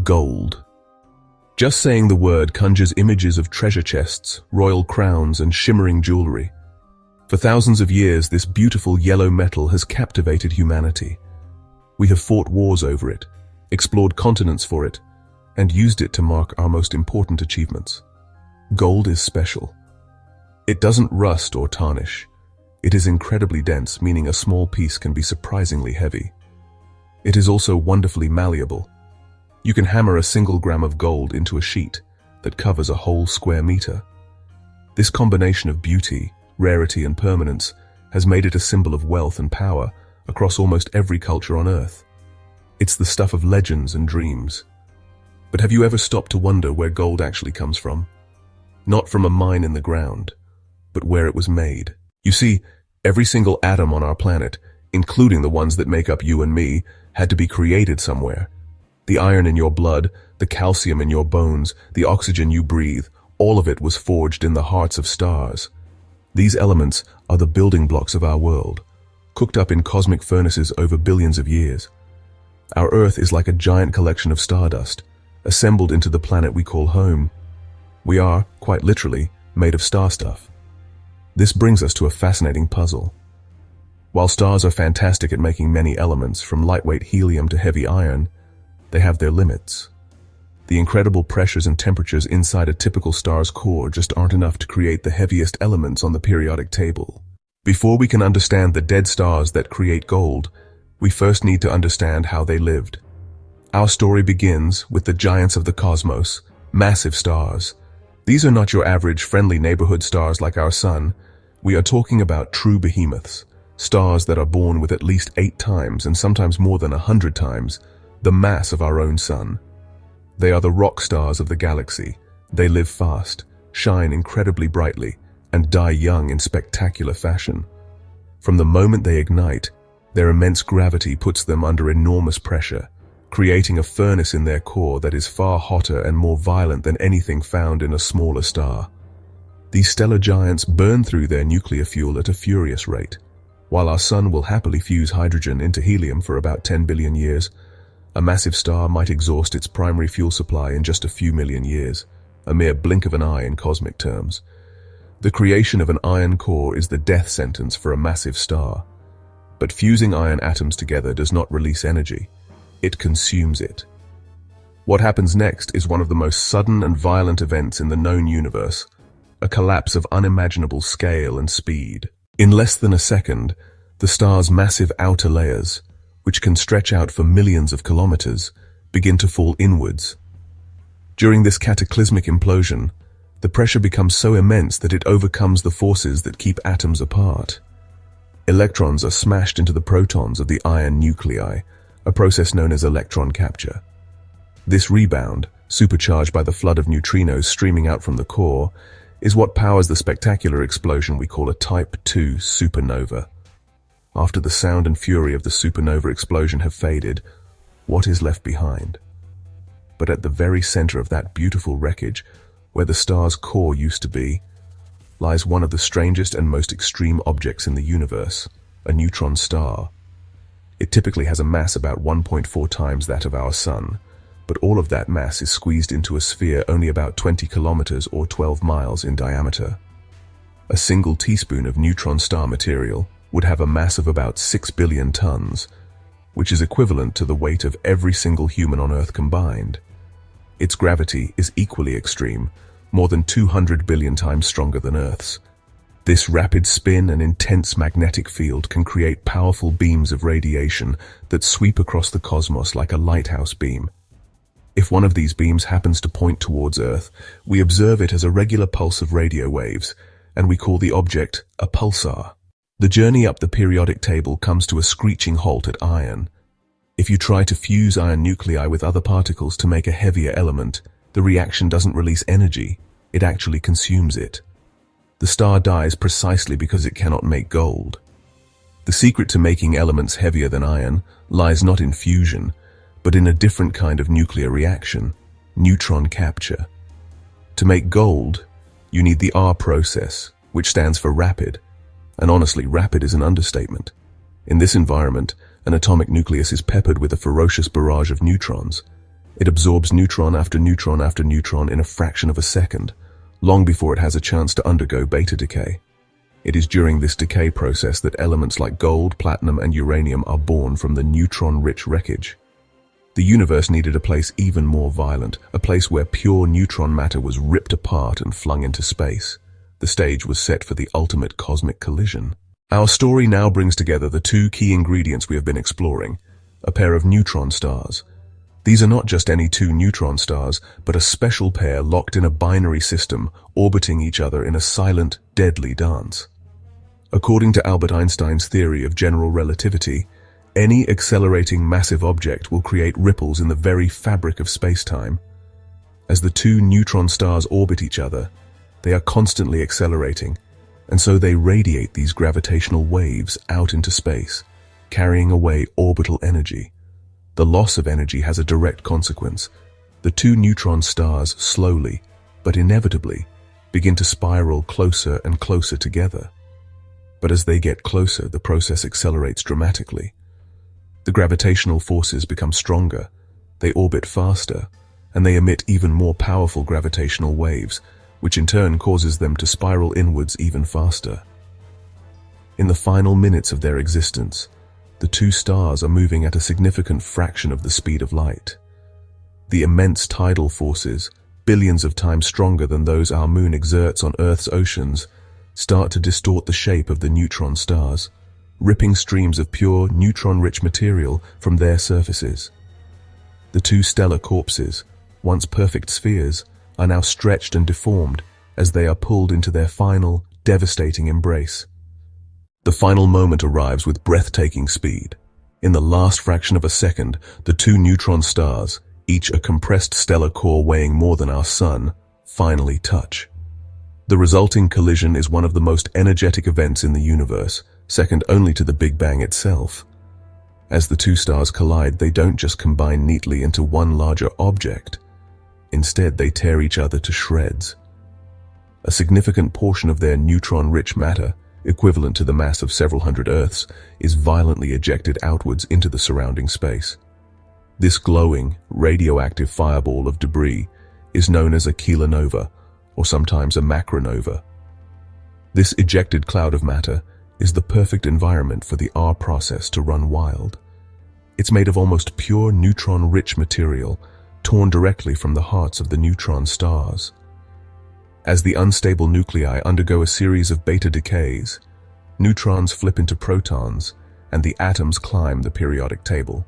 Gold. Just saying the word conjures images of treasure chests, royal crowns, and shimmering jewelry. For thousands of years, this beautiful yellow metal has captivated humanity. We have fought wars over it, explored continents for it, and used it to mark our most important achievements. Gold is special. It doesn't rust or tarnish. It is incredibly dense, meaning a small piece can be surprisingly heavy. It is also wonderfully malleable. You can hammer a single gram of gold into a sheet that covers a whole square meter. This combination of beauty, rarity, and permanence has made it a symbol of wealth and power across almost every culture on Earth. It's the stuff of legends and dreams. But have you ever stopped to wonder where gold actually comes from? Not from a mine in the ground, but where it was made. You see, every single atom on our planet, including the ones that make up you and me, had to be created somewhere. The iron in your blood, the calcium in your bones, the oxygen you breathe, all of it was forged in the hearts of stars. These elements are the building blocks of our world, cooked up in cosmic furnaces over billions of years. Our Earth is like a giant collection of stardust, assembled into the planet we call home. We are, quite literally, made of star stuff. This brings us to a fascinating puzzle. While stars are fantastic at making many elements, from lightweight helium to heavy iron, they have their limits. The incredible pressures and temperatures inside a typical star's core just aren't enough to create the heaviest elements on the periodic table. Before we can understand the dead stars that create gold, we first need to understand how they lived. Our story begins with the giants of the cosmos, massive stars. These are not your average friendly neighborhood stars like our sun. We are talking about true behemoths, stars that are born with at least 8 times and sometimes more than 100 times the mass of our own sun. They are the rock stars of the galaxy. They live fast, shine incredibly brightly, and die young in spectacular fashion. From the moment they ignite, their immense gravity puts them under enormous pressure, creating a furnace in their core that is far hotter and more violent than anything found in a smaller star. These stellar giants burn through their nuclear fuel at a furious rate. While our sun will happily fuse hydrogen into helium for about 10 billion years, a massive star might exhaust its primary fuel supply in just a few million years, a mere blink of an eye in cosmic terms. The creation of an iron core is the death sentence for a massive star. But fusing iron atoms together does not release energy. It consumes it. What happens next is one of the most sudden and violent events in the known universe, a collapse of unimaginable scale and speed. In less than a second, the star's massive outer layers, which can stretch out for millions of kilometers, begin to fall inwards. During this cataclysmic implosion, the pressure becomes so immense that it overcomes the forces that keep atoms apart. Electrons are smashed into the protons of the iron nuclei, a process known as electron capture. This rebound, supercharged by the flood of neutrinos streaming out from the core, is what powers the spectacular explosion we call a Type II supernova. After the sound and fury of the supernova explosion have faded, what is left behind? But at the very center of that beautiful wreckage, where the star's core used to be, lies one of the strangest and most extreme objects in the universe, a neutron star. It typically has a mass about 1.4 times that of our sun, but all of that mass is squeezed into a sphere only about 20 kilometers or 12 miles in diameter. A single teaspoon of neutron star material would have a mass of about 6 billion tons, which is equivalent to the weight of every single human on Earth combined. Its gravity is equally extreme, more than 200 billion times stronger than Earth's. This rapid spin and intense magnetic field can create powerful beams of radiation that sweep across the cosmos like a lighthouse beam. If one of these beams happens to point towards Earth, we observe it as a regular pulse of radio waves, and we call the object a pulsar. The journey up the periodic table comes to a screeching halt at iron. If you try to fuse iron nuclei with other particles to make a heavier element, the reaction doesn't release energy, it actually consumes it. The star dies precisely because it cannot make gold. The secret to making elements heavier than iron lies not in fusion, but in a different kind of nuclear reaction, neutron capture. To make gold, you need the R process, which stands for rapid. And honestly, rapid is an understatement. In this environment, an atomic nucleus is peppered with a ferocious barrage of neutrons. It absorbs neutron after neutron after neutron in a fraction of a second, long before it has a chance to undergo beta decay. It is during this decay process that elements like gold, platinum, and uranium are born from the neutron-rich wreckage. The universe needed a place even more violent, a place where pure neutron matter was ripped apart and flung into space. The stage was set for the ultimate cosmic collision. Our story now brings together the two key ingredients we have been exploring: a pair of neutron stars. These are not just any two neutron stars, but a special pair locked in a binary system, orbiting each other in a silent, deadly dance. According to Albert Einstein's theory of general relativity, any accelerating massive object will create ripples in the very fabric of space-time. As the two neutron stars orbit each other, they are constantly accelerating, and so they radiate these gravitational waves out into space, carrying away orbital energy. The loss of energy has a direct consequence. The two neutron stars slowly, but inevitably, begin to spiral closer and closer together. But as they get closer, the process accelerates dramatically. The gravitational forces become stronger, they orbit faster, and they emit even more powerful gravitational waves, which in turn causes them to spiral inwards even faster. In the final minutes of their existence, the two stars are moving at a significant fraction of the speed of light. The immense tidal forces, billions of times stronger than those our moon exerts on Earth's oceans, start to distort the shape of the neutron stars, ripping streams of pure neutron-rich material from their surfaces. The two stellar corpses, once perfect spheres, are now stretched and deformed as they are pulled into their final, devastating embrace. The final moment arrives with breathtaking speed. In the last fraction of a second, the two neutron stars, each a compressed stellar core weighing more than our sun, finally touch. The resulting collision is one of the most energetic events in the universe, second only to the Big Bang itself. As the two stars collide, they don't just combine neatly into one larger object. Instead, they tear each other to shreds. A significant portion of their neutron-rich matter, equivalent to the mass of several hundred Earths, is violently ejected outwards into the surrounding space. This glowing, radioactive fireball of debris is known as a kilonova, or sometimes a macronova. This ejected cloud of matter is the perfect environment for the R process to run wild. It's made of almost pure neutron-rich material, torn directly from the hearts of the neutron stars. As the unstable nuclei undergo a series of beta decays, neutrons flip into protons, and the atoms climb the periodic table.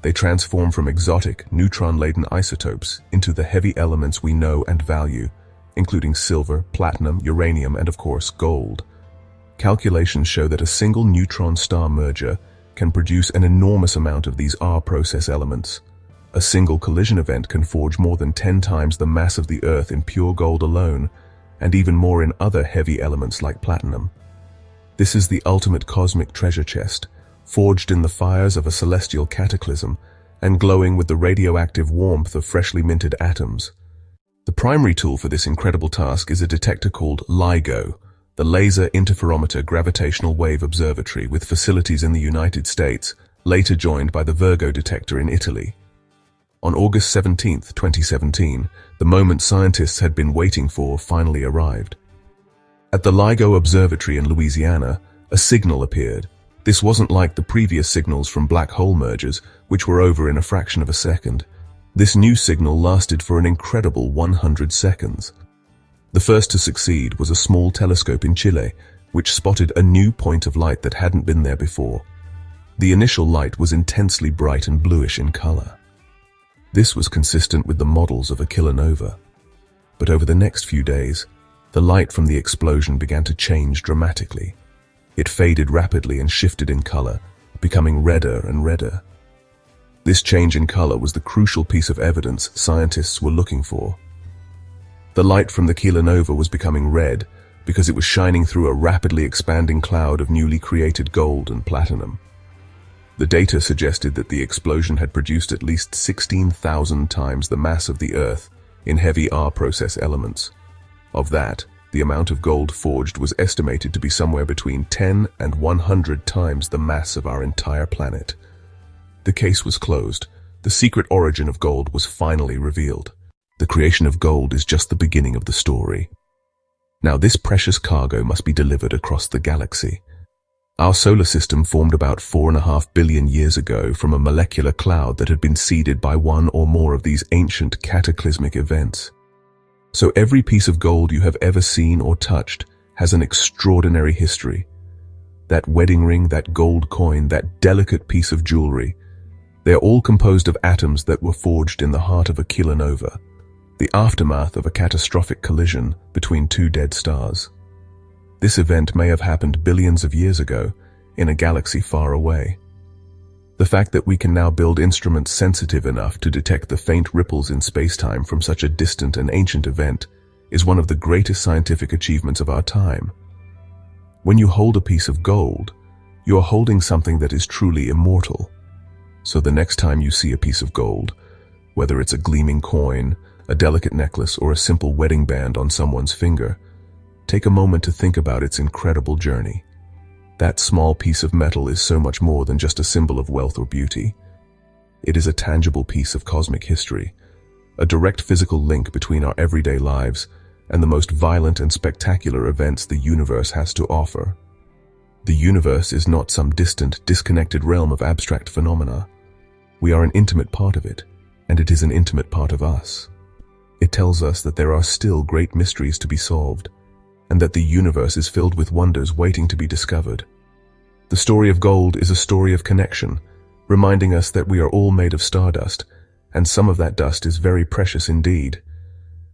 They transform from exotic, neutron-laden isotopes into the heavy elements we know and value, including silver, platinum, uranium, and of course, gold. Calculations show that a single neutron-star merger can produce an enormous amount of these R process elements. A single collision event can forge more than 10 times the mass of the Earth in pure gold alone, and even more in other heavy elements like platinum. This is the ultimate cosmic treasure chest, forged in the fires of a celestial cataclysm and glowing with the radioactive warmth of freshly minted atoms. The primary tool for this incredible task is a detector called LIGO, the Laser Interferometer Gravitational Wave Observatory, with facilities in the United States, later joined by the Virgo detector in Italy. On August 17, 2017, the moment scientists had been waiting for finally arrived. At the LIGO Observatory in Louisiana, a signal appeared. This wasn't like the previous signals from black hole mergers, which were over in a fraction of a second. This new signal lasted for an incredible 100 seconds. The first to succeed was a small telescope in Chile, which spotted a new point of light that hadn't been there before. The initial light was intensely bright and bluish in color. This was consistent with the models of a kilonova. But over the next few days, the light from the explosion began to change dramatically. It faded rapidly and shifted in color, becoming redder and redder. This change in color was the crucial piece of evidence scientists were looking for. The light from the kilonova was becoming red because it was shining through a rapidly expanding cloud of newly created gold and platinum. The data suggested that the explosion had produced at least 16,000 times the mass of the Earth in heavy R process elements. Of that, the amount of gold forged was estimated to be somewhere between 10 and 100 times the mass of our entire planet. The case was closed. The secret origin of gold was finally revealed. The creation of gold is just the beginning of the story. Now, this precious cargo must be delivered across the galaxy. Our solar system formed about 4.5 billion years ago from a molecular cloud that had been seeded by one or more of these ancient cataclysmic events. So every piece of gold you have ever seen or touched has an extraordinary history. That wedding ring, that gold coin, that delicate piece of jewelry, they're all composed of atoms that were forged in the heart of a kilonova, the aftermath of a catastrophic collision between two dead stars. This event may have happened billions of years ago in a galaxy far away. The fact that we can now build instruments sensitive enough to detect the faint ripples in space-time from such a distant and ancient event is one of the greatest scientific achievements of our time. When you hold a piece of gold, you are holding something that is truly immortal. So the next time you see a piece of gold, whether it's a gleaming coin, a delicate necklace, or a simple wedding band on someone's finger, take a moment to think about its incredible journey. That small piece of metal is so much more than just a symbol of wealth or beauty. It is a tangible piece of cosmic history, a direct physical link between our everyday lives and the most violent and spectacular events the universe has to offer. The universe is not some distant, disconnected realm of abstract phenomena. We are an intimate part of it, and it is an intimate part of us. It tells us that there are still great mysteries to be solved, and that the universe is filled with wonders waiting to be discovered. The story of gold is a story of connection, reminding us that we are all made of stardust, and some of that dust is very precious indeed.